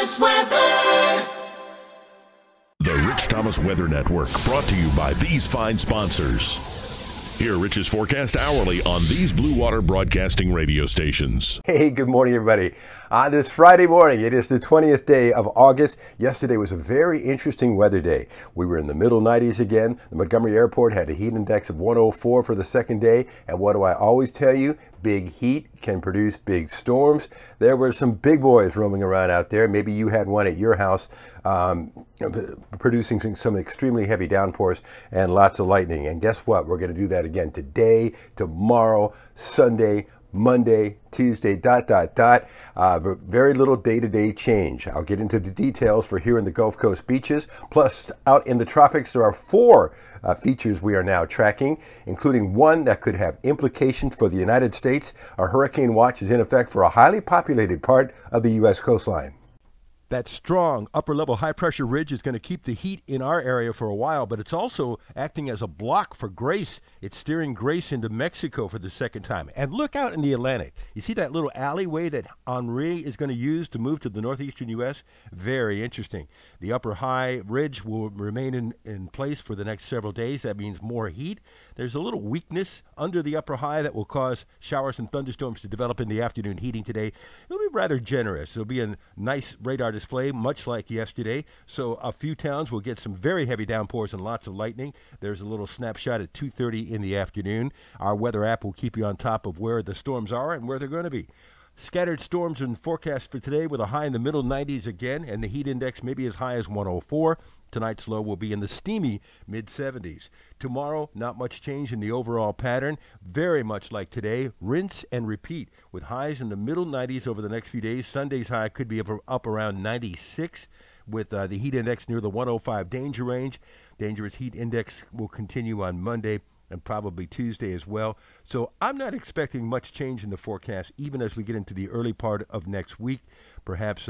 Thomas Weather. The Rich Thomas Weather Network, brought to you by these fine sponsors. Hear Rich's forecast hourly on these Blue Water Broadcasting radio stations. Hey, good morning, everybody. On this Friday morning, it is the 20th day of August. Yesterday was a very interesting weather day. We were in the middle 90s again. The Montgomery Airport had a heat index of 104 for the second day. And what do I always tell you? Big heat can produce big storms. There were some big boys roaming around out there. Maybe you had one at your house, producing some extremely heavy downpours and lots of lightning. And guess what? We're going to do that again today, tomorrow, Sunday, Monday, Tuesday, very little day-to-day change. I'll get into the details for here in the Gulf Coast beaches. Plus, out in the tropics, there are four features we are now tracking, including one that could have implications for the United States. A hurricane watch is in effect for a highly populated part of the U.S. coastline. That strong upper-level high-pressure ridge is going to keep the heat in our area for a while, but it's also acting as a block for Grace. It's steering Grace into Mexico for the second time. And look out in the Atlantic. You see that little alleyway that Henri is going to use to move to the northeastern U.S.? Very interesting. The upper-high ridge will remain in place for the next several days. That means more heat. There's a little weakness under the upper-high that will cause showers and thunderstorms to develop in the afternoon heating today. It'll be rather generous. It'll be a nice radar display, much like yesterday. So a few towns will get some very heavy downpours and lots of lightning. There's a little snapshot at 2:30 in the afternoon. Our weather app will keep you on top of where the storms are and where they're going to be. Scattered storms in forecast for today with a high in the middle 90s again, and the heat index maybe as high as 104. Tonight's low will be in the steamy mid-70s. Tomorrow, not much change in the overall pattern. Very much like today, rinse and repeat with highs in the middle 90s over the next few days. Sunday's high could be up around 96 with the heat index near the 105 danger range. Dangerous heat index will continue on Monday and probably Tuesday as well. So I'm not expecting much change in the forecast, even as we get into the early part of next week. Perhaps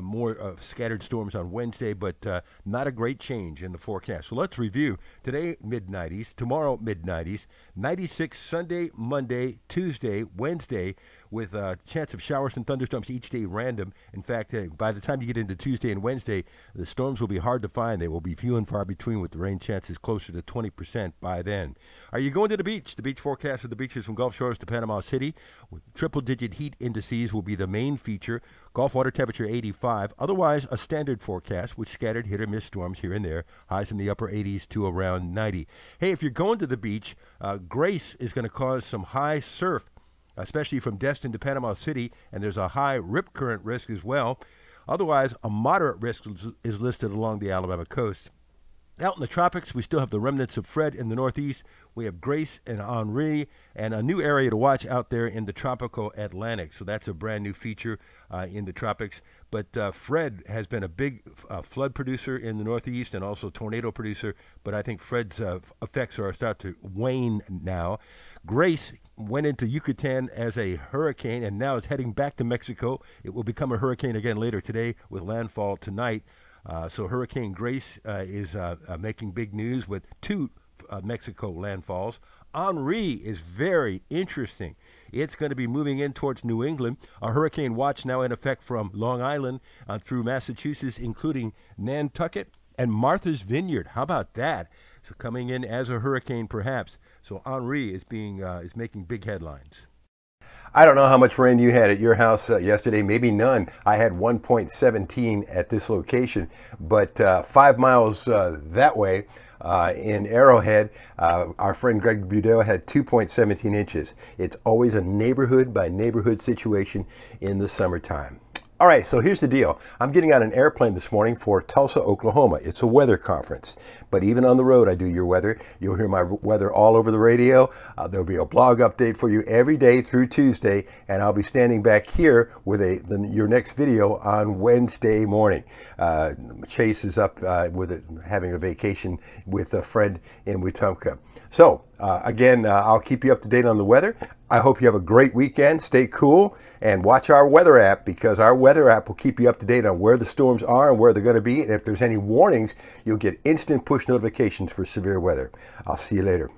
more scattered storms on Wednesday, but not a great change in the forecast. So let's review. Today, mid-90s. Tomorrow, mid-90s. 96 Sunday, Monday, Tuesday, Wednesday, with a chance of showers and thunderstorms each day random. In fact, by the time you get into Tuesday and Wednesday, the storms will be hard to find. They will be few and far between, with the rain chances closer to 20% by then. Are you going to the beach? The beach forecast of the beaches from Gulf Shores to Panama City. With triple-digit heat indices will be the main feature. Gulf water temperature 85. Otherwise, a standard forecast with scattered hit-or-miss storms here and there. Highs in the upper 80s to around 90. Hey, if you're going to the beach, Grace is going to cause some high surf, especially from Destin to Panama City, and there's a high rip current risk as well. Otherwise, a moderate risk is listed along the Alabama coast. Out in the tropics, we still have the remnants of Fred in the northeast. We have Grace and Henri, and a new area to watch out there in the tropical Atlantic. So that's a brand new feature in the tropics. But Fred has been a big flood producer in the northeast and also tornado producer. But I think Fred's effects are starting to wane now. Grace went into Yucatan as a hurricane and now is heading back to Mexico. It will become a hurricane again later today with landfall tonight. So Hurricane Grace is making big news with two Mexico landfalls. Henri is very interesting. It's going to be moving in towards New England. A hurricane watch now in effect from Long Island through Massachusetts, including Nantucket and Martha's Vineyard. How about that? So coming in as a hurricane, perhaps. So Henri is making big headlines. I don't know how much rain you had at your house yesterday, maybe none. I had 1.17 at this location, but 5 miles that way in Arrowhead, our friend Greg Budell had 2.17 inches. It's always a neighborhood by neighborhood situation in the summertime. All right, so here's the deal. I'm getting on an airplane this morning for Tulsa, Oklahoma. It's a weather conference, but even on the road, I do your weather. You'll hear my weather all over the radio. There'll be a blog update for you every day through Tuesday, and I'll be standing back here with your next video on Wednesday morning. Chase is up having a vacation with a friend in Wetumpka. So again, I'll keep you up to date on the weather. I hope you have a great weekend. Stay cool and watch our weather app, because our weather app will keep you up to date on where the storms are and where they're going to be. And if there's any warnings, you'll get instant push notifications for severe weather. I'll see you later.